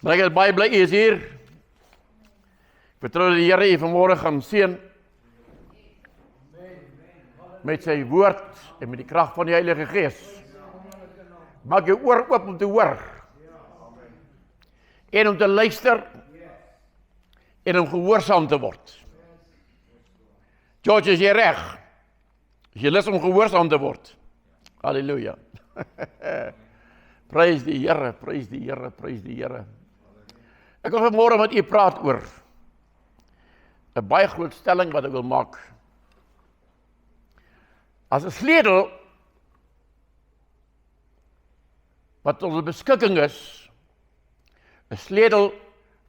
Maar ek is baie bly u is hier. Ek vertrou dat die Here u vanmôre gaan seën met sy woord en met die krag van die Heilige Gees. Maak jou oor oop om te hoor en om te luister en om gehoorsaam te word. George, is jy reg? Is jy lus om gehoorsaam te word? Halleluja. Prys die Here, prys die Here, prys die Here. Ek wil vanmôre met u praat oor 'n baie groot stelling wat ek wil maak. As 'n sleutel wat ons beskikking is, 'n sleutel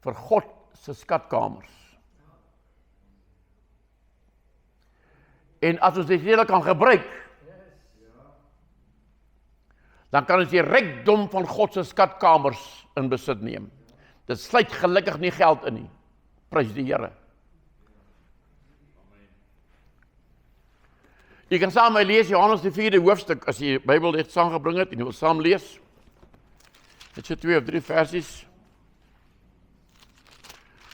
vir God se skatkamers. En as ons die sleutel kan gebruik, dan kan ons die rykdom van God se skatkamers in besit neem. Dit sluit gelukkig nie geld in nie. Prys die Here. Jy kan saam met my lees Johannes die 4de hoofstuk, as jy die Bybel net saamgebring het en jy wil saam lees. Dit is 2 of 3 versies.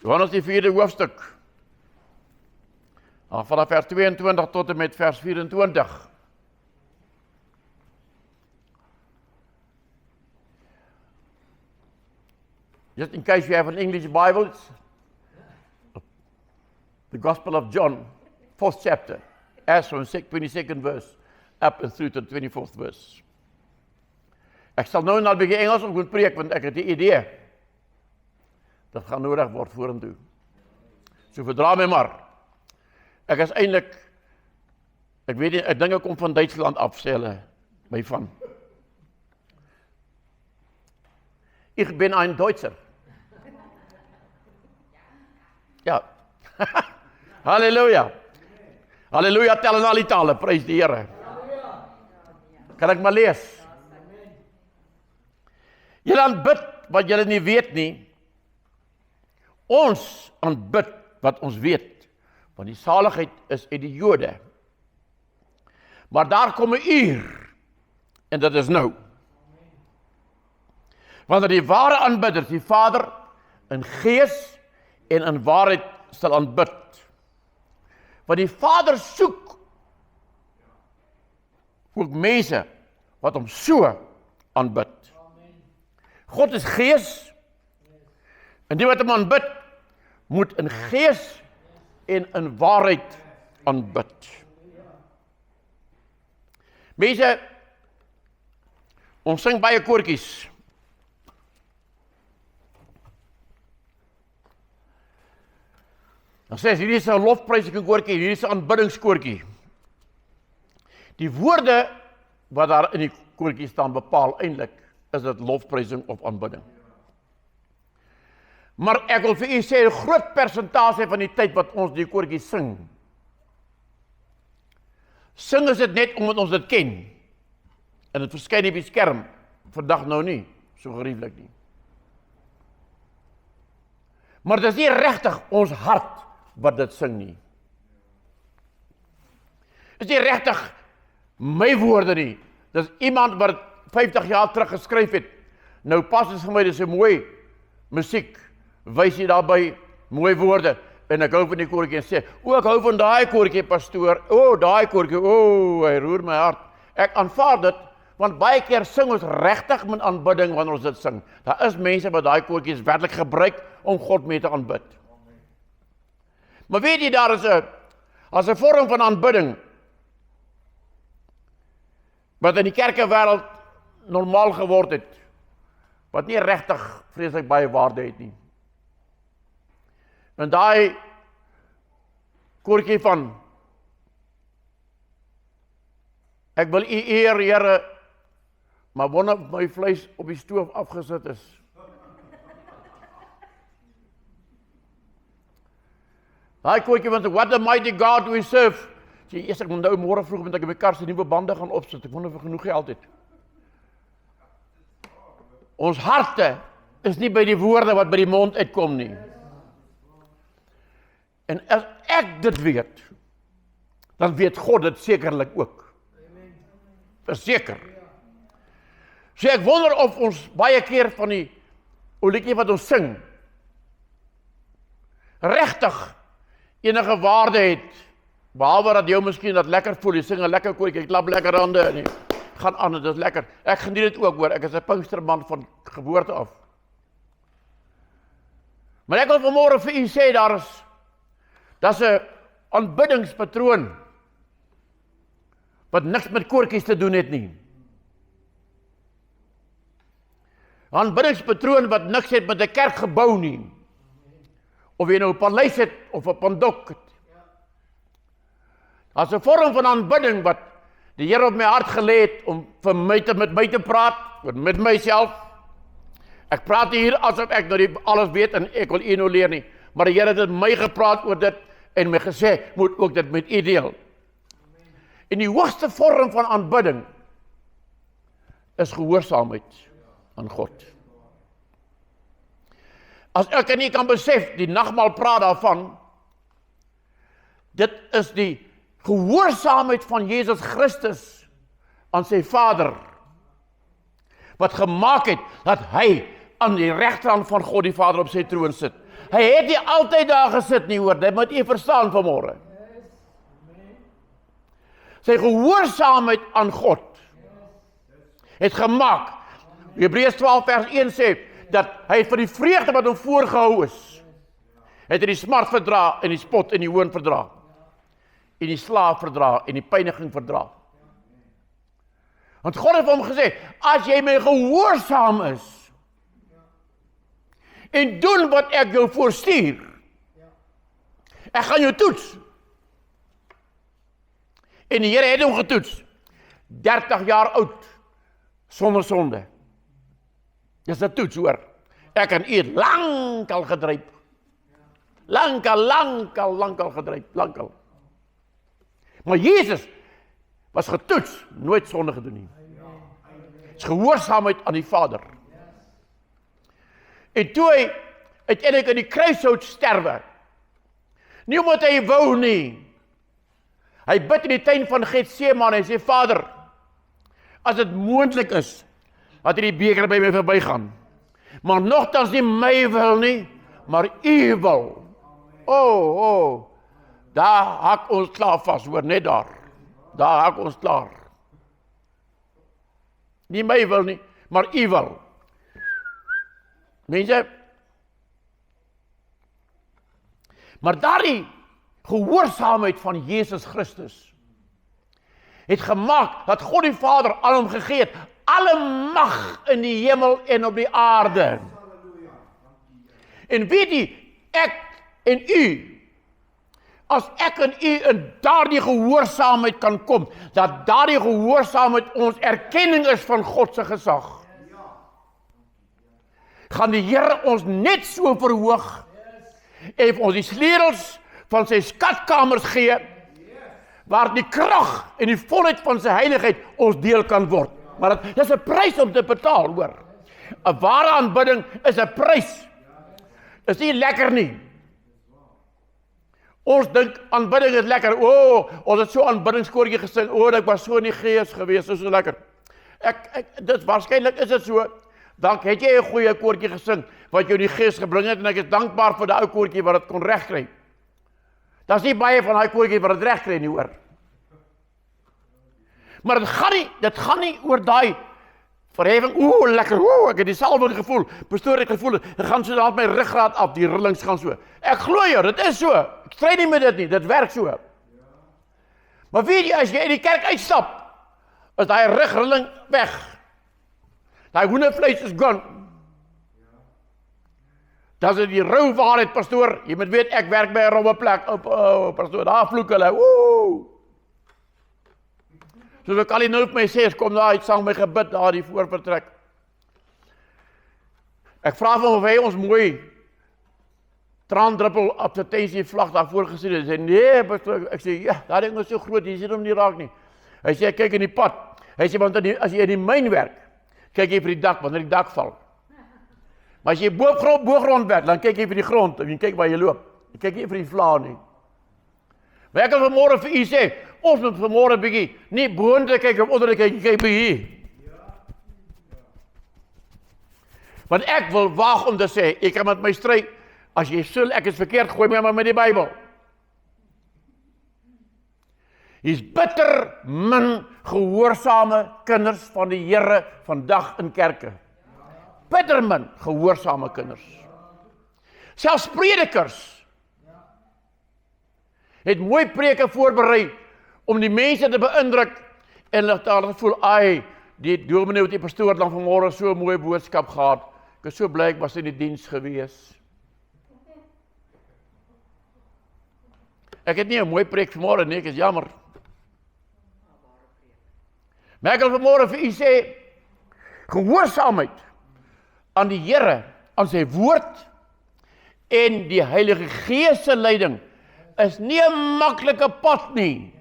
Johannes die 4de hoofstuk. Vanaf vers 22 tot en met vers 24. Just in case you have an English Bible, it's the Gospel of John, 4th chapter, as from 22nd verse up and through to the 24th verse. Ek sal nou na 'n bietjie Engels op moet preek, want ek het 'n idee. Dit gaan nodig word vorentoe. So verdra my maar. Ek is eintlik, ek weet nie, ek dink ek kom van Duitsland af, sê hulle my van. Ich bin ein Deutscher. Ja. Halleluja. Halleluja, tel in al die tale, prys die Here. Kan ek maar lees? Julle aanbid wat julle nie weet nie. Ons aanbid wat ons weet, want die saligheid is uit die Jode. Maar daar kom 'n uur, en dit is nou, wanneer die ware aanbidders die Vader in gees en in waarheid sal aanbid. Want die Vader soek ook mense wat hom so aanbid. God is gees, en die wat hom aanbid, moet in gees en in waarheid aanbid. Mense, ons sing baie koortjies. Dan sê hierdie is 'n lofprysingenkoortjie, hierdie is 'n aanbiddingskoortjie. Die woorde wat daar in die koortjie staan bepaal eintlik is dit lofprysing of aanbidding. Maar ek wil vir u sê 'n groot persentasie van die tyd wat ons die koortjie sing is dit net omdat ons dit ken. En dit verskyn op die skerm, vandag nou nie, so gerieflik nie. Maar dit is nie regtig ons hart wat dit sing nie. Dit is nie regtig my woorde nie. Dit is iemand wat 50 jaar terug geskryf het. Nou pas is vir my, dis 'n mooi musiek, wys jy daarby mooi woorde, en ek hou van die koortjie en sê, ek hou van daai koortjie, pastoor, daai koortjie, hy roer my hart. Ek aanvaar dit, want baie keer sing ons regtig met aanbidding wanneer ons dit sing. Daar is mense wat daai koortjies werklik gebruik om God mee te aanbid. Maar weet jy, daar is 'n vorm van aanbidding wat in die kerkewêreld normaal geword het, wat nie regtig vreeslik baie waarde het nie. En daai koortjie van ek wil u eer, Here, maar wonder of my vleis op die stoof afgesit is. Daai koortjie van what a mighty God we serve. Sê, eers ek moet nou môre vroeg met ek my kar se nuwe bande gaan opsit. Ek wonder of ek genoeg geld het. Ons harte is nie by die woorde wat by die mond uitkom nie. En as ek dit weet, dan weet God dit sekerlik ook. Verseker. So ek wonder of ons baie keer van die 'n liedjie wat ons sing, regtig enige waarde het, behalwe dat jou miskien dat lekker voel, jy sing 'n lekker koortjie, ek klap lekker hande en gaan aan, dit is lekker. Ek geniet dit ook hoor, ek is 'n Pinksterman van geboorte af. Maar ek wil vanmôre vir u sê, daar's 'n aanbiddingspatroon wat niks met koortjies te doen het nie. 'n Aanbiddingspatroon wat niks het met 'n kerkgebou nie. Of jy nou 'n paleis het of 'n pandok het. Daar's 'n vorm van aanbidding wat die Here op my hart gelê het om met my te praat, met myself. Ek praat hier asof ek nou alles weet en ek wil u nou leer nie. Maar die Here het met my gepraat oor dit en my gesê, moet ook dit met u deel. En die hoogste vorm van aanbidding is gehoorsaamheid aan God. As ek nie kan besef, die nagmaal praat daarvan, dit is die gehoorsaamheid van Jesus Christus aan sy Vader, wat gemaak het, dat hy aan die regterhand van God die Vader op sy troon sit. Hy het nie altyd daar gesit nie, hoor, dit moet u verstaan vanmôre. Sy gehoorsaamheid aan God het gemaak, Hebreërs 12 vers 1 sê, dat hy vir die vreugde wat hom voorgehou is, het hy die smart verdra en die spot en die hoon verdra, en die slaaf verdra en die pyniging verdra. Want God het vir hom gesê, as jy my gehoorsaam is, en doen wat ek jou voorstuur, ek gaan jou toets. En die Here het hom getoets, 30 jaar oud, sonder sonde. Dis 'n toets hoor. Ek en u het lankal gedryf. Lankal gedryf, lankal. Maar Jesus was getoets, nooit sonde gedoen nie. Is gehoorsaamheid aan die Vader. En toe hy uiteindelik aan die kruis sou sterwe, nie omdat hy wou nie. Hy bid in die tuin van Getsemane en sê, Vader, as dit moontlik is, dat hierdie beker by my verbygaan. Maar nogtans nie my wil nie, maar u wil. Daar hak ons klaar vas, hoor, net daar. Daar hak ons klaar. Nie my wil nie, maar u wil. Mense, maar daardie gehoorsaamheid van Jesus Christus het gemaak dat God die Vader aan hom gegee het, alle mag in die hemel en op die aarde. En weet jy, ek en u, as ek en u in daardie gehoorsaamheid kan kom, dat daardie gehoorsaamheid ons erkenning is van God se gesag, gaan die Here ons net so verhoog, en vir ons die sleutels van sy skatkamers gee, waar die krag en die volheid van sy heiligheid ons deel kan word. Maar dit is 'n prys om te betaal, hoor. 'n Ware aanbidding is 'n prys. Is nie lekker nie. Ons dink aanbidding is lekker. Ons het so aanbiddingskoortjie gesing. Ek was so in die gees gewees, so lekker. Dit waarskynlik is dit so. Dan het jy 'n goeie koortjie gesing wat jou in die gees gebring het en ek is dankbaar vir die ou koortjie wat dit kon regkry. Daar's nie baie van daai koortjie wat dit regkry nie, hoor. Maar dit gaan nie oor daai verheffing, lekker, ek het die salwing gevoel, pastoor het gevoel, dit gaan so daar my ruggraat af, die rillings gaan so. Ek glo jou, dit is so, ek stry nie met dit nie, dit werk so. Maar weet jy, as jy in die kerk uitstap, is daai rugrilling weg. Daai hoendervleis is gone. Dat is die rou waarheid, pastoor, jy moet weet, ek werk by 'n rowwe plek, pastoor, daar vloek hulle, Soos ek al die nou vir my sê, kom daar, hy sang my gebid daar die voorvertrek. Ek vra van of hy ons mooi traandruppel advertensie vlag daarvoor gesien het. Hy sê, nee, pastoor, ek sê, ja, daar ding is so groot, jy sien hom nie raak nie. Hy sê, kyk in die pad. Hy sê, want as jy in die myn werk, kyk jy vir die dak, wanneer die dak val. Maar as jy boogrond werk, dan kyk jy vir die grond, en jy kyk waar jy loop. Jy kyk nie vir die vlae nie. Maar ek kan vanmôre vir u sê, ons moet vanmôre bietjie nie boontoe kyk of onder kyk, jy kyk by hier. Want ek wil waag om te sê, ek kan met my stry, as jy sê ek is verkeerd, gooi my maar met die Bybel. Hier's bitter min gehoorsame kinders van die Here vandag in kerke. Bitter min gehoorsame kinders. Selfs predikers het mooi preke voorberei om die mense te beïndruk en hulle het gevoel, ai, die dominee wat die pastoor dan vanmôre so 'n mooi boodskap gehad. Ek is so bly ek was in die diens gewees. Ek het nie 'n mooi preek vanmôre nie, ek is jammer. Maar ek wil vanmôre vir u sê, gehoorsaamheid aan die Here, aan sy woord en die Heilige Gees se leiding is nie 'n maklike pad nie.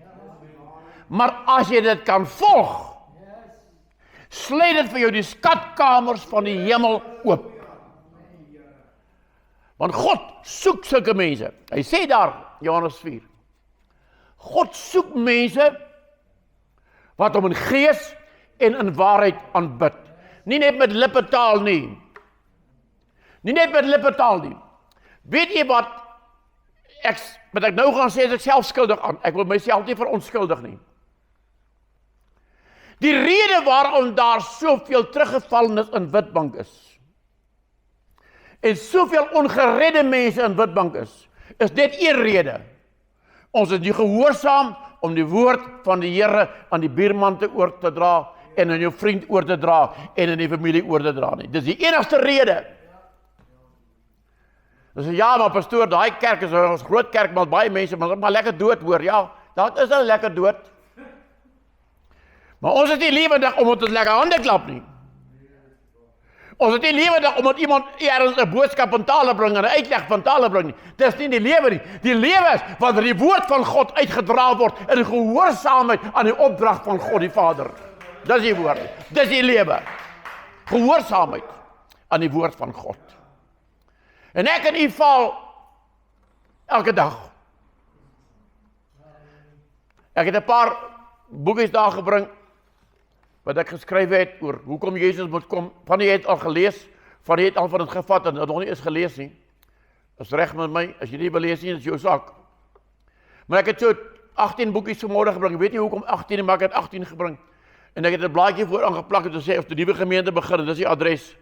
Maar as jy dit kan volg, sluit dit vir jou die skatkamers van die hemel oop. Want God soek sulke mense. Hy sê daar, Johannes 4, God soek mense wat hom in gees en in waarheid aanbid. Nie net met lippetaal nie. Nie net met lippetaal nie. Weet jy wat ek nou gaan sê, is ek self skuldig aan. Ek wil myself nie verontskuldig nie. Die rede waarom daar soveel teruggevallenes in Witbank is, en soveel ongeredde mense in Witbank is net een rede. Ons is nie gehoorsaam om die woord van die Here aan die buurman te oor te dra, en aan jou vriend oor te dra, en aan die familie oor te dra nie. Dis die enigste rede. Dus ja, maar pastoor, daai kerk is 'n groot kerk, maar baie mense, maar lekker dood hoor. Ja, dat is 'n lekker dood. Maar ons is nie lewendig om ons lekker hande klap nie. Ons is nie lewendig omdat iemand eers 'n boodskap in tale bring en 'n uitleg van tale bring nie. Dis nie die lewe nie. Die lewe is wanneer die woord van God uitgedra word in gehoorsaamheid aan die opdrag van God die Vader. Dis die woord. Dis die lewe. Gehoorsaamheid aan die woord van God. En ek en u val elke dag. Ek het 'n paar boekies daar gebring wat ek geskryf het oor hoekom Jesus moet kom. Van die het al gelees, van die het al van dit gevat en het nog nie eens gelees nie. Is reg met my, as jy nie wil lees nie, is jou saak. Maar ek het so 18 boekies vanmôre gebring. Ek weet nie hoekom 18 nie, maar ek het 18 gebring. En ek het 'n blaadjie voor aangeplak en gesê of die nuwe gemeente begin, dis die adres.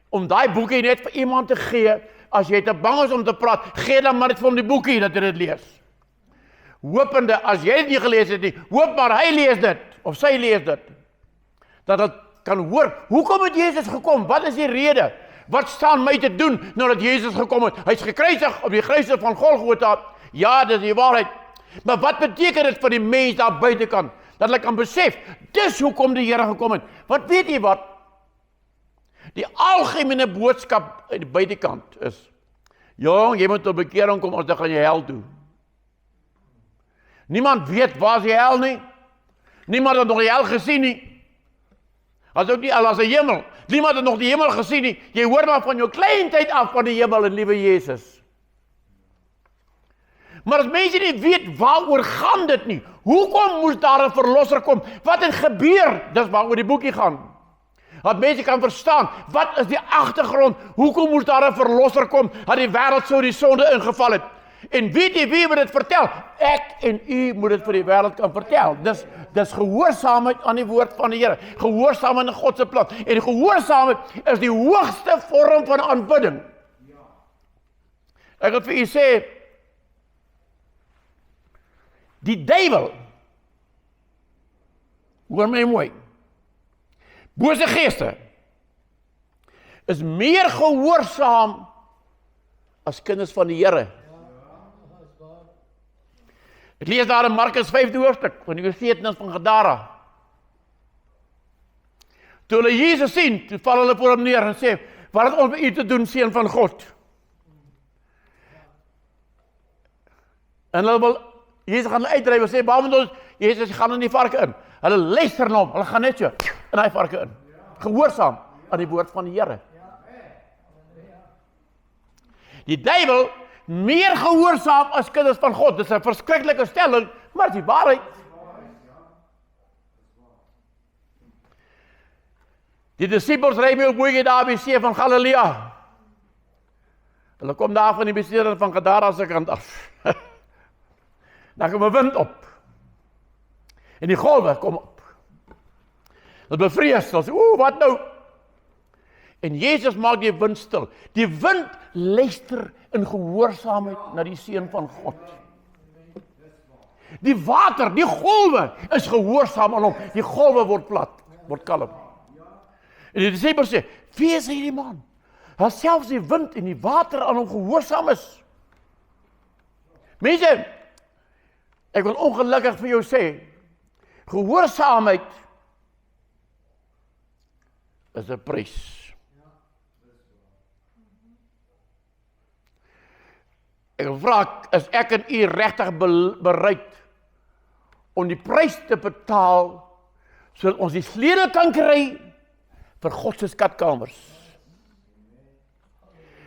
Om daai boekie net vir iemand te gee, as jy te bang is om te praat, gee dan maar net vir hom die boekie dat hy dit lees. Hopende, as jy dit nie gelees het nie, hoop maar hy lees dit, of sy lees dit. Dat het kan hoor, hoekom het Jezus gekom? Wat is die rede? Wat staan my te doen, nadat Jezus gekom het? Hy is gekruisig op die kruising van Golgotha. Ja, dit is die waarheid. Maar wat beteken dit vir die mens daar buitekant? Dat hulle kan besef, dis hoekom die Here gekom het. Want weet jy wat? Die algemene boodskap uit die buitekant is, jong, jy moet tot bekering kom, as dan gaan jy hel toe. Niemand weet waar is die hel nie. Niemand het nog die hel gesien nie. As ook nie al as 'n hemel. Niemand het nog die hemel gesien nie. Jy hoor maar van jou klein tyd af van die hemel en liewe Jesus. Maar as mense nie weet waaroor gaan dit nie, hoekom moes daar 'n verlosser kom? Wat het gebeur? Dis waaroor die boekie gaan. Dat mense kan verstaan, wat is die agtergrond? Hoekom moes daar 'n verlosser kom? Dat die wêreld so die sonde ingeval het. En weet jy wie moet dit vertel? Ek en u moet dit vir die wêreld kan vertel. Dis gehoorsaamheid aan die woord van die Here. Gehoorsaamheid aan God se plan. En gehoorsaamheid is die hoogste vorm van aanbidding. Ek wil vir u sê, die duiwel, hoor my mooi, bose geeste, is meer gehoorsaam as kinders van die Here. Ek lees daar in Markus 5de hoofstuk, van die gesetenis van Gadara. Toe hulle Jesus sien, toe val hulle voor hom neer en sê, wat het ons met u te doen, seun van God? En hulle wil, Jesus gaan hulle uitdryf en sê, waarom moet ons, Jesus gaan in die varke in. Hulle luister na hom, hulle gaan net so, in die varke in. Gehoorsaam aan die woord van die Here. Die duiwel, meer gehoorsaam as kinders van God. Dis 'n verskriklike stelling, maar dit is die waarheid. Die discipels ry met 'n bootjie daar by die see van Galilea. Hulle kom daar van die bestuurder van Gadara se kant af. Dan kom 'n wind op. En die golwe kom op. Hulle bevrees, hulle sê, wat nou? En Jesus maak die wind stil. Die wind luister in gehoorsaamheid na die Seun van God. Die water, die golwe is gehoorsaam aan hom. Die golwe word plat, word kalm. En die discipels sê, wie is hierdie man? Dat selfs die wind en die water aan hom gehoorsaam is. Mense, ek wil ongelukkig vir jou sê, gehoorsaamheid is 'n prys. Ek vra, is ek en u regtig bereid om die prys te betaal sodat ons die sleutel kan kry vir God se skatkamers?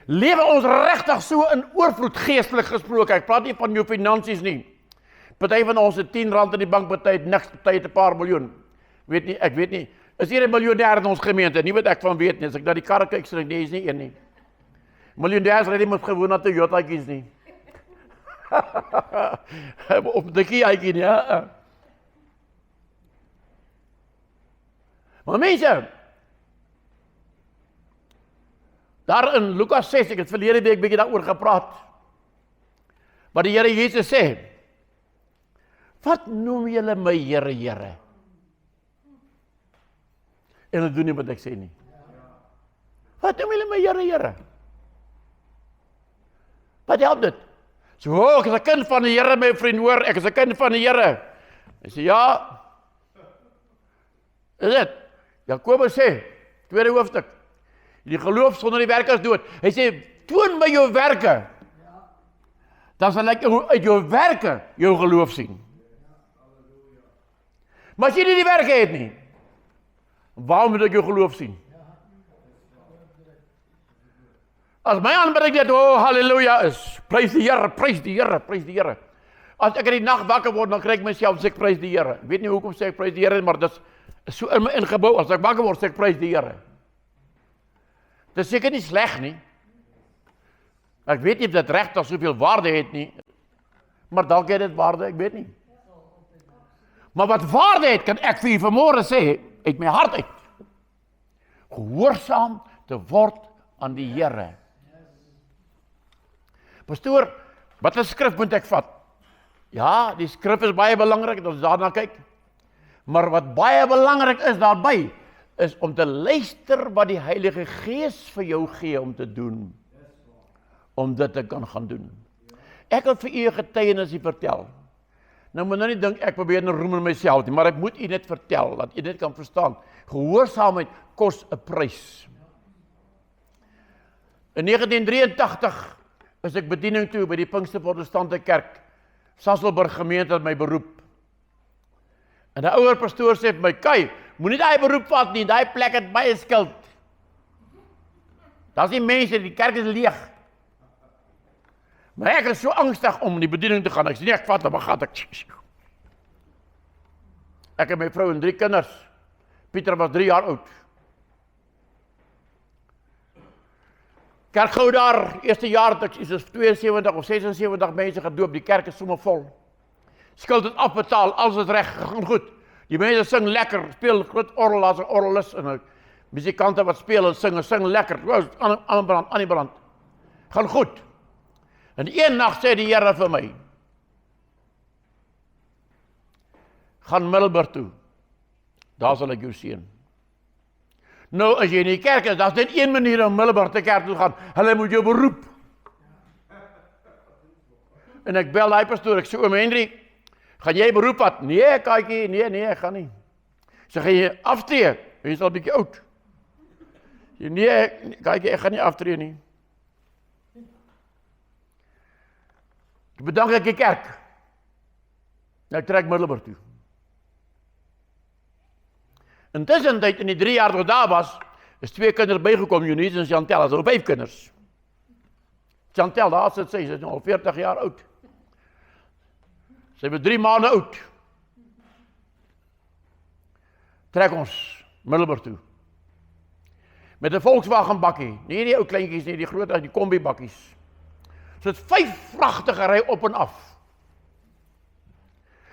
Lewe ons regtig so in oorvloed geestelik gesproke? Ek praat nie van jou finansies nie. Party van ons het R10 in die bank, party het niks, party het 'n paar miljoen. Ek weet nie. Is hier 'n miljonair in ons gemeente? Nie wat ek van weet nie. As ek na die karre kyk, sê ek nee, is nie een nie. Miljonairs ry nie met gewone Toyota's nie. Op die Kiaatjie nie, ja. Maar mense, daar in Lukas 6, ek het verlede week bietjie daaroor gepraat, waar die Here Jesus sê, wat noem julle my Here, Here? En hulle doen nie wat ek sê nie. Wat noem julle my Here, Here? Wat help dit? So, ek is 'n kind van die Here, my vriend, hoor, ek is 'n kind van die Here. Hy sê, ja, is dit? Jakobus sê, tweede hoofstuk, die geloof sonder die werke is dood. Hy sê, toon my jou werke, dan sal ek uit jou werke jou geloof sien. Maar as jy nie die werke het nie, waarom moet ek jou geloof sien? As my aanbidding net, halleluja is, prys die Here, prys die Here, prys die Here. As ek in die nag wakker word, dan kry ek myself, sê ek prys die Here. Ek weet nie hoekom sê ek prys die Here, maar dit is so in my ingebou, as ek wakker word, sê ek prys die Here. Dit is seker nie sleg nie. Ek weet nie of dit regtig soveel waarde het nie, maar dalk het dit waarde, ek weet nie. Maar wat waarde het, kan ek vir u vanmôre sê, uit my hart uit, gehoorsaam te word aan die Here. Pastoor, wat 'n skrif moet ek vat? Ja, die skrif is baie belangrik, as ons daarna kyk. Maar wat baie belangrik is daarby, is om te luister wat die Heilige Gees vir jou gee om te doen. Om dit te kan gaan doen. Ek wil vir u 'n getuienis vertel. Nou moet nou nie dink ek probeer nou roem in myself nie, maar ek moet u net vertel, dat u dit kan verstaan. Gehoorsaamheid kos 'n prys. In 1983 is ek bediening toe by die Pinkster Protestante Kerk, Sasolburg gemeente, my beroep. En 'n ouer pastoor sê vir my, "Kai, moenie daai beroep vat nie, daai plek het baie skuld. Daar's nie mense, die kerk is leeg." Maar ek is so angstig om in die bediening te gaan. Ek sê nee, ek vat, dan gaan ek. Ek en my vrou en 3 kinders. Pieter was 3 jaar oud. Kerkgou daar, eerste jaar het ek is 72 of 76 mense gedoop, die kerk is sommer vol. Skuld het afbetaal, alles is reg, gaan goed. Die mense sing lekker, speel groot orgel, as 'n orgelis en musikante wat speel en sing lekker. Aan die brand. Gaan goed. En een nag sê die Here vir my, gaan Middelburg toe, daar sal ek jou seën. Nou, as jy in die kerk is, daar is net een manier om Middelburg te kerk toe gaan, hulle moet jou beroep. En ek bel die pastoor, ek sê, oom Henry, gaan jy beroep wat? Nee, kaatjie, nee, ek gaan nie. Sê, gaan jy aftree? Jy is al 'n bietjie oud. Nee, kaatjie, ek gaan nie aftree nie. Ek bedank ek die kerk. Nou, ek trek Middelburg toe. Intussen tyd, in die 3 jaar wat daar was, is 2 kinders bygekom, Eunice en Chantel, as al 5 kinders. Chantel, daar sit sy is al 40 jaar oud. Sy was 3 maande oud. Trek ons Middelburg toe. met 'n Volkswagen bakkie, nie die ou kleintjies nie, die groot, die kombi bakkies. So dit 5 vragte gery op en af.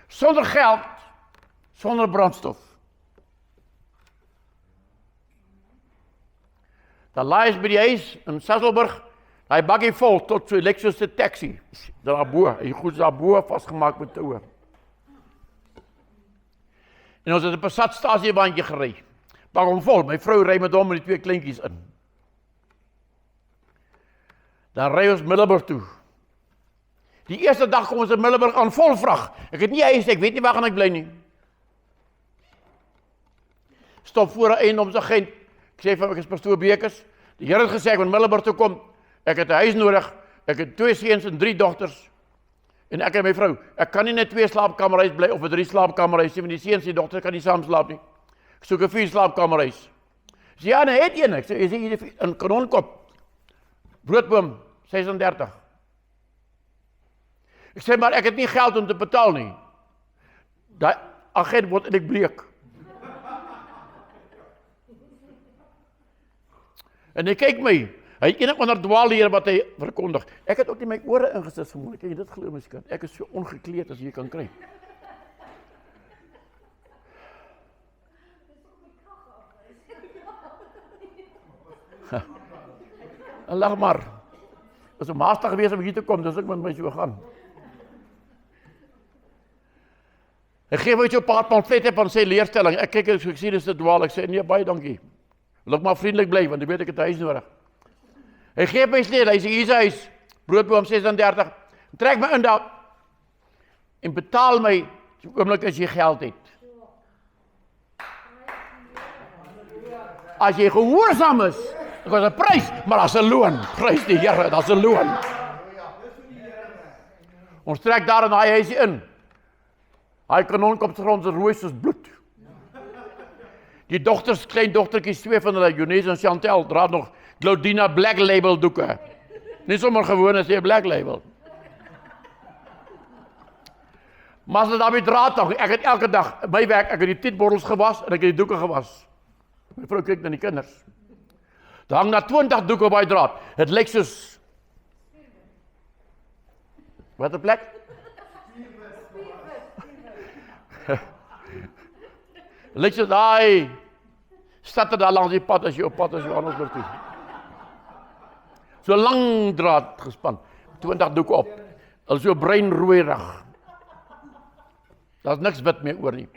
Sonder geld, sonder brandstof. Dan laai is by die huis in Sasolburg, hy bakkie vol tot so Lexus se taxi. Daarbo, hy goed daarbo vasgemaak met toue. En ons het 'n Passat stasiebandjie gery. Pak hom vol, my vrou ry met hom en die 2 kleintjies in. Dan ry ons Middelburg toe. Die eerste dag kom ons in Middelburg aan vol vrag. Ek het nie huis, ek weet nie waar gaan ek bly nie. Stop voor 'n eiendomsagent. Ek sê vir hom, ek is pastoor Bekes. Die Here het gesê ek moet Middelburg toe kom. Ek het 'n huis nodig. Ek het 2 seuns en 3 dogters. En ek en my vrou, ek kan nie net 2 slaapkamerhuis bly of 'n 3 slaapkamerhuis nie, want die seuns en die dogters kan nie saam slaap nie. Ek soek 'n 4 slaapkamerhuis. Sê ja, nee, het een. Ek sê, is hier in Kanonkop. Broodboom 36. Ek sê maar ek het nie geld om te betaal nie. Daai agent word eintlik bleek. En hy kyk my. Hy het enig onder dwaalleer wat hy verkondig. Ek het ook nie my ore ingesit vermoed. Kyk, dit glo my kind. Ek is so ongekleed as jy kan kry. En lag maar. As om haastig gewees om hier te kom, dis ek met my so gaan. Hy gee my so 'n paar pamflette van sy leerstelling. Ek kyk as ek sien dis 'n dwaal. Ek sê nee, baie dankie. Wil ek maar vriendelik bly want ek weet ek het 'n huis nodig. Hy gee my sleutel. Hy sê hier's 'n huis. Broodboom 36. Trek my in daar en betaal my so oomblik as jy geld het. As jy gehoorsaam is, dit was 'n prys, maar daar's 'n loon. Prys die Here, daar's 'n loon. Ons trek daar in daai huisie in. Hy Kanonkop se grond is rooi soos bloed. Die dogters, kleindogtertjies, 2 van hulle, Eunice en Chantel, dra nog Claudina Black Label doeke. Nie sommer gewoon as jy 'n Black Label. Maar as hulle daarmee dra tog, ek het elke dag my werk, ek het die tietbottels gewas en ek het die doeke gewas. My vrou kyk na die kinders. Daar hang daar 20 doeke op daai draad. Het lyk soos wat 'n plek? Lyk soos daai stad daar langs die pad as jy op pad is anders loop toe. So lang draad gespan. 20 doeke op. Al so breinrooierig. Daar's niks wit meer oor nie.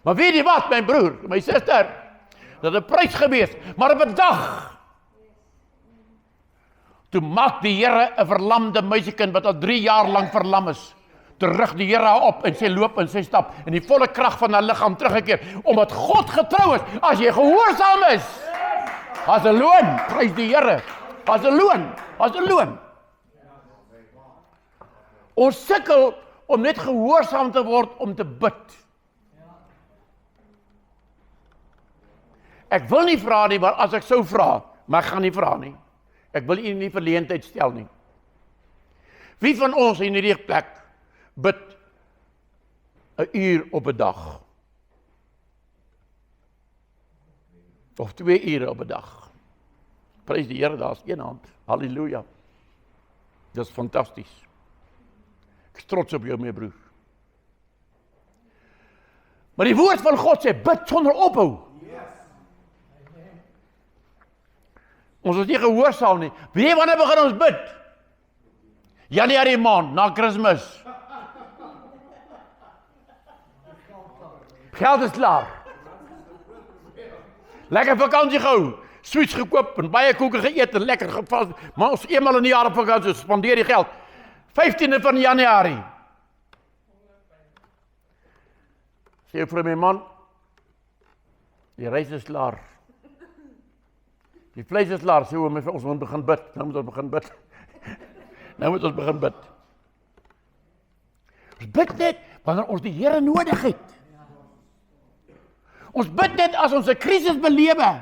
Maar weet jy wat, my broer, my suster, dat 'n prys gewees, maar op 'n dag, toe maak die Here 'n verlamde meisiekind wat al 3 jaar lank verlam is, terug die Here op en sy loop en sy stap, en die volle krag van haar liggaam teruggekeer, omdat God getrou is, as jy gehoorsaam is, as 'n loon, prys die Here, as 'n loon, as 'n loon. Ons sukkel om net gehoorsaam te word om te bid. Ek wil nie vra nie, maar as ek sou vra, maar ek gaan nie vra nie. Ek wil u nie verleentheid stel nie. Wie van ons in hierdie plek bid 'n uur op 'n dag? Of 2 ure op 'n dag? Prys die Here, daar's een hand. Halleluja. Dis fantasties. Ek is trots op jou, my broer. Maar die woord van God sê, bid sonder ophou. Ons is nie gehoorsaam nie. Weet jy wanneer begin ons bid? Januarie maand, na Kersfees. Geld is klaar. Lekker vakansie gehou. Sweets gekoop en baie koeke geëet en lekker gevas. Maar ons eenmal in die jaar op vakansie, spandeer die geld. 15de van Januarie. Sê ek vir my man, die reis is klaar. Die vleis is klaar, sê ons moet begin bid. Nou moet ons begin bid. Nou moet ons begin bid. Ons bid net wanneer ons die Here nodig het. Ons bid net as ons 'n krisis belewe.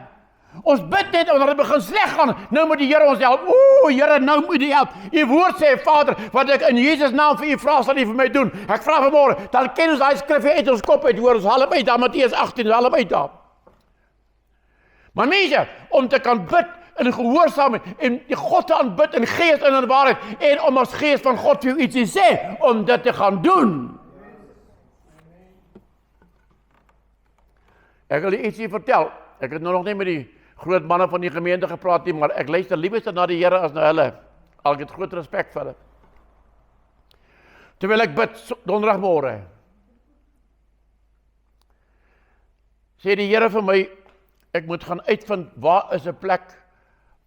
Ons bid net wanneer dit begin sleg gaan. Nou moet die Here ons help. O, Here, nou moet U help. U woord sê, Vader, wat ek in Jesus naam vir U vra, sal U vir my doen. Ek vra vanmôre, dan ken ons daai skrif uit ons kop uit, hoor ons haal hom uit, daar Matteus 18, haal hom uit daar. Maar mense, om te kan bid in gehoorsaamheid en die God te aanbid in gees en in waarheid en om as gees van God vir jou iets te sê, om dit te gaan doen. Ek wil iets hier vertel. Ek het nou nog nie met die groot manne van die gemeente gepraat nie, maar ek luister liewer na die Here as na hulle. Al ek het groot respek vir hulle. Terwyl ek bid donderdagmôre, sê die Here vir my, ek moet gaan uitvind waar is 'n plek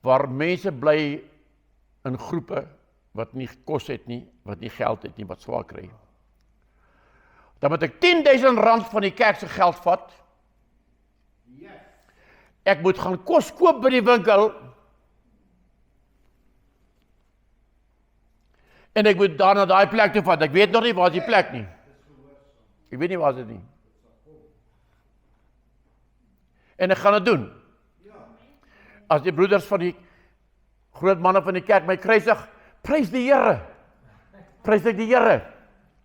waar mense bly in groepe wat nie kos het nie, wat nie geld het nie, wat swaar kry. Dan moet ek 10.000 rand van die kerk se geld vat. Ek moet gaan kos koop by die winkel. En ek moet daarna daai plek toe vat. Ek weet nog nie waar is die plek nie. Ek weet nie waar is dit nie. En ek gaan dit doen. As die broeders van die groot manne van die kerk my kruisig, prys die Here. Prys ek die Here.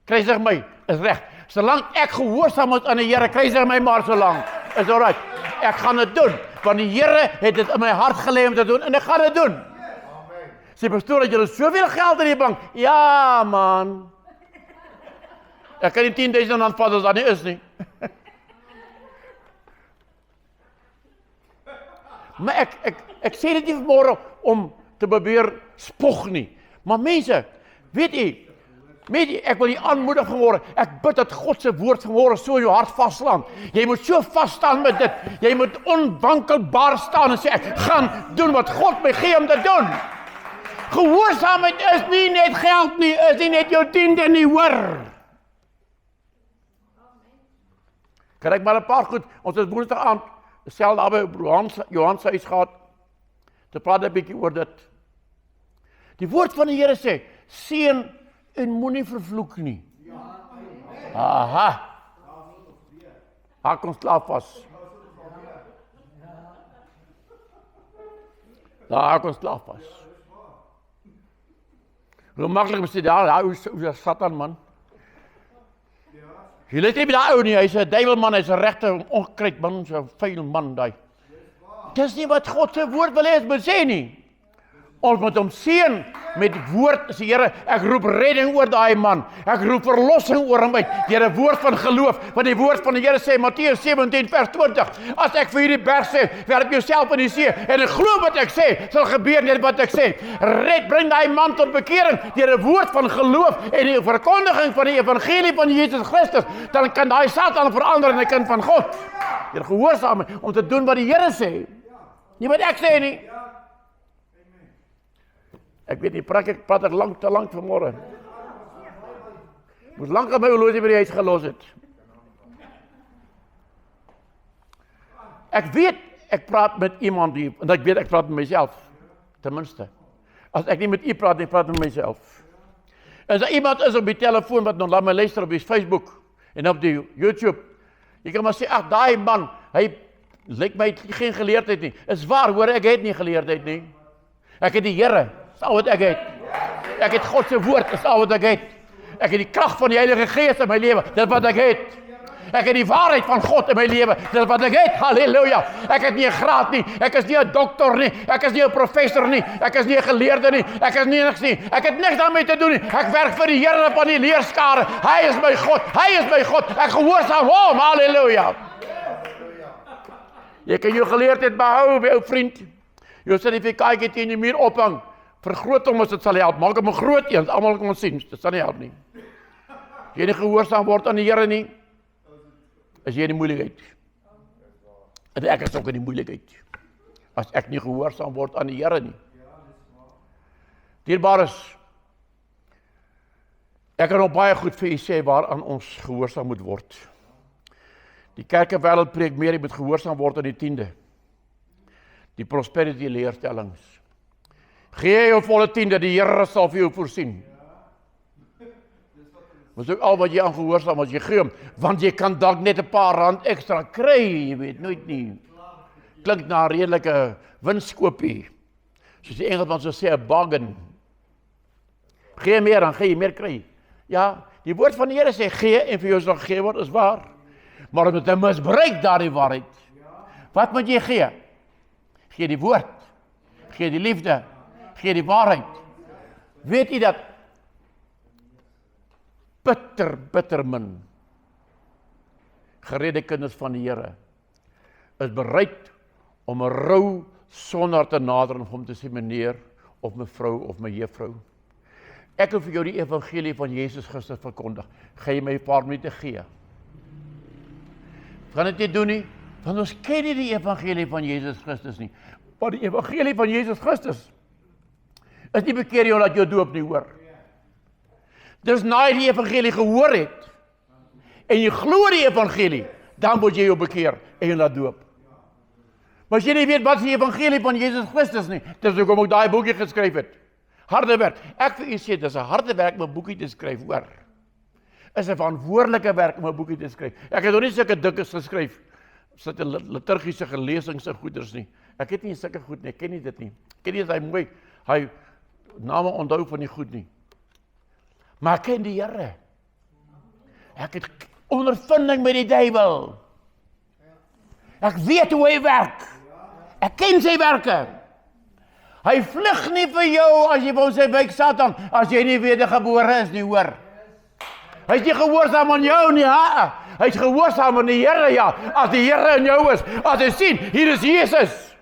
Kruisig my, is reg. Solank ek gehoorsaam is aan die Here, kruisig my maar solank. Is alright. Ek gaan dit doen, want die Here het dit in my hart gelê om te doen en ek gaan dit doen. Sê pastoor, het julle soveel geld in die bank? Ja, man. Ek kan nie 10.000 rand vat as dat nie is nie. Maar ek sê dit nie vanmôre om te probeer spog nie. Maar mense, weet jy, ek wil jy aanmoedig vanmôre. Ek bid dat God se woord vanmôre so in jou hart vaslaan. Jy moet so vas staan met dit. Jy moet onwankelbaar staan en sê ek gaan doen wat God my gee om te doen. Gehoorsaamheid is nie net geld nie, is nie net jou tiende nie, hoor. Kan ek maar 'n paar goed, ons het woensdag aand self daar by Johan se huis gehad, te praat 'n bietjie oor dit. Die woord van die Here sê, seën en moenie vervloek nie. Aha. Hak ons klaar vas. Daar hak ons klaar vas. Hoe maklik is dit daar, hoe Satan man. Jy let nie by daai ou nie, hy's 'n duiwelman, hy's 'n regte onkruidman, so 'n vuil man daai. Dis nie wat God se woord wil hê ons moet sê nie. Ons moet hom seën met woord, sê Here, ek roep redding oor daai man. Ek roep verlossing oor hom uit deur 'n woord van geloof, want die woord van die Here sê Matteus 17 vers 20. As ek vir hierdie berg sê, werp jouself in die see en ek glo wat ek sê, sal gebeur net wat ek sê. Bring daai man tot bekering deur 'n woord van geloof en die verkondiging van die evangelie van Jesus Christus, dan kan daai Satan verander in 'n kind van God. Deur gehoorsaam om te doen wat die Here sê. Nie wat ek sê nie. Ek weet nie, praat ek te lank vanmôre. Moes lank aan my horlosie by die huis gelos het. Ek weet, ek praat met iemand hier, en ek weet, ek praat met myself, ten minste. As ek nie met u praat, ek praat met myself. As daar iemand is op die telefoon, wat nog laat my luister op die Facebook, en op die YouTube, jy kan maar sê, ag, daai man, hy lyk my geen geleerdheid nie. Is waar, hoor, ek het nie geleerdheid nie. Ek het die Here, is al wat ek het. Ek het God se woord, is al wat ek het. Ek het die krag van die Heilige Gees in my lewe, dit wat ek het. Ek het die waarheid van God in my lewe, dit wat ek het, halleluja. Ek het nie 'n graad nie, ek is nie 'n dokter nie, ek is nie 'n professor nie, ek is nie 'n geleerde nie, ek is nie niks nie, ek het niks daarmee te doen nie. Ek werk vir die Here van die leerskare, hy is my God, ek gehoorsaam hom, halleluja. Jy kan jou geleerdheid behou, my ou vriend. Jou sertifikaatjie teen die muur ophang. Vergroot hom as dit sal help. Maak hom 'n groot een, almal kan ons sien. Dit sal nie help nie. As jy nie gehoorsaam word aan die Here nie, is jy in die moeilikheid. En ek is ook in die moeilikheid. As ek nie gehoorsaam word aan die Here nie. Dierbares, ek kan nog baie goed vir u sê waaraan ons gehoorsaam moet word. Die kerkewêreld preek meer, jy moet gehoorsaam word aan die 10de. Die prosperity leerstellings. Gee jou volle 10de, die Here sal vir jou voorsien. Dis ook al wat jy aan gehoorsaam as jy gee hom, want jy kan dalk net 'n paar rand ekstra kry, jy weet nooit nie. Klink na 'n redelike winskoopie. Soos die Engelsman sou sê 'n bargain. Gee meer, dan gaan jy meer kry. Ja, die woord van die Here sê gee en vir jou sal gegee word, is waar. Maar om dit te misbruik daardie waarheid. Wat moet jy gee? gee die woord, gee die liefde, gee die waarheid. Weet jy dat bitter min geredde kinders van die Here is bereid om 'n rou sondaar te nader en hom te sê, meneer, of mevrou, of my juffrou, ek wil vir jou die evangelie van Jesus Christus verkondig. Gaan jy my 'n paar minute gee? Kan dit nie doen nie, want ons ken nie die evangelie van Jesus Christus nie. Maar die evangelie van Jesus Christus is nie bekeer jou laat jou doop nie, hoor. Dis na jy die evangelie gehoor het, en jy glo die evangelie, dan moet jy jou bekeer en jy laat doop. Maar as jy nie weet wat is die evangelie van Jesus Christus nie, dis hoekom ek daai boekie geskryf het. Harde werk. Ek vir u sê, dis 'n harde werk om 'n boekie te skryf, hoor. Is 'n verantwoordelike werk om 'n boekie te skryf. Ek het nog nie sulke dikkes geskryf, sulke liturgiese gelesings en goeders nie. Ek het nie sulke goed nie, ek ken nie dit nie. Ek ken nie dat hy mooi, hy name onthou van die goed nie. Maar ek ken die Here. Ek het ondervinding met die duiwel. Ek weet hoe hy werk. Ek ken sy werke. Hy vlug nie vir jou as jy vir hom sê, wyk Satan, as jy nie wedergebore is nie, hoor. Hy is nie gehoorsaam aan jou nie, ha? Hy is gehoorsaam aan die Here, ja. As die Here in jou is, as hy sien, hier is Jesus.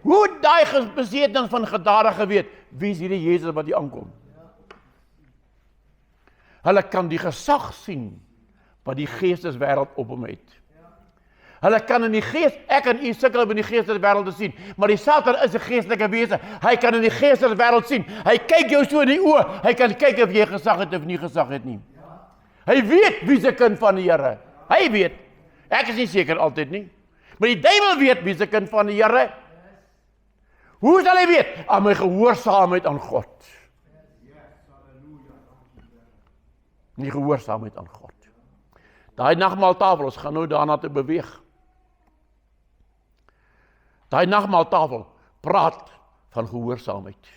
Hoe daai besetings van gedade geweet, wie is hierdie Jesus wat hier aankom? Hulle kan die gesag sien, wat die geesteswêreld op hom het. Hulle kan in die gees, ek en u sukkel om in die geesteswêreld te sien, maar die Satan is 'n geestelike wese. Hy kan in die geesteswêreld sien. Hy kyk jou so in die oë. Hy kan kyk of jy gesag het of nie gesag het nie. Hy weet wie se kind van die Here. Hy weet. Ek is nie seker altyd nie. Maar die duiwel weet wie se kind van die Here. Hoe sal hy weet? Aan my gehoorsaamheid aan God. Nie gehoorsaamheid aan God. Daai nagmaaltafel, ons gaan nou daarna te beweeg. Daai nagmaaltafel praat van gehoorsaamheid.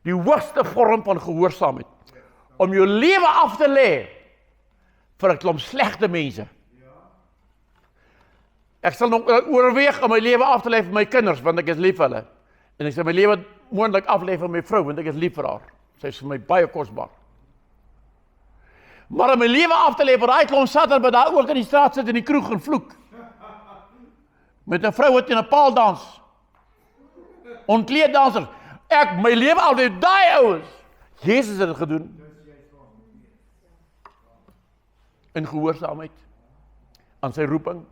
Die hoogste vorm van gehoorsaamheid. Om jou lewe af te lê vir 'n klomp slegte mense. Ek sal nog oorweeg om my lewe af te lê vir my kinders, want ek is lief vir hulle. En ek sal my lewe moontlik af lê vir my vrou, want ek is lief vir haar. Sy is vir my baie kosbaar. Maar om my lewe af te lê vir daai klomp Satan wat daar ook in die straat sit in die kroeg en vloek. Met 'n vrou wat in 'n paal dans. Ontkleed dansers. Ek my lewe af lê daai ouens. Jesus het dit gedoen. In gehoorsaamheid aan sy roeping.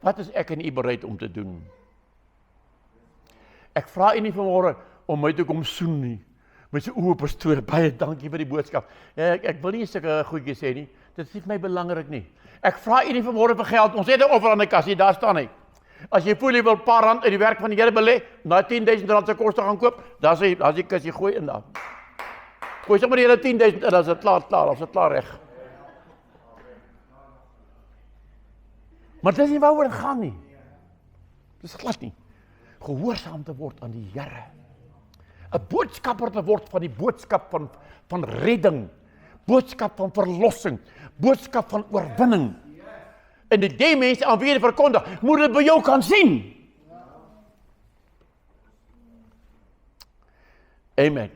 Wat is ek en u bereid om te doen? Ek vra u nie vanmôre om my te kom soen nie. Met sy oë pastoor, baie dankie vir die boodskap. Ek wil nie sulke goedjies sê nie. Dit is nie vir my belangrik nie. Ek vra u nie vanmôre vir geld. Ons het 'n offer aan die kas, daar staan hy. As jy voel jy wil 'n paar rand in die werk van die Here belê, na 10.000 rand se koste gaan koop, dan sê as jy kus jy gooi in daar. Gooi sommer die hele 10.000 en dan is dit klaar reg. Maar dit is nie waaroor dit gaan nie. Dis glad nie. Gehoorsaam te word aan die Here. 'n Boodskapper te word van die boodskap van redding, boodskap van verlossing, boodskap van oorwinning. En die mense aan wie jy verkondig, moet dit by jou kan sien. Amen.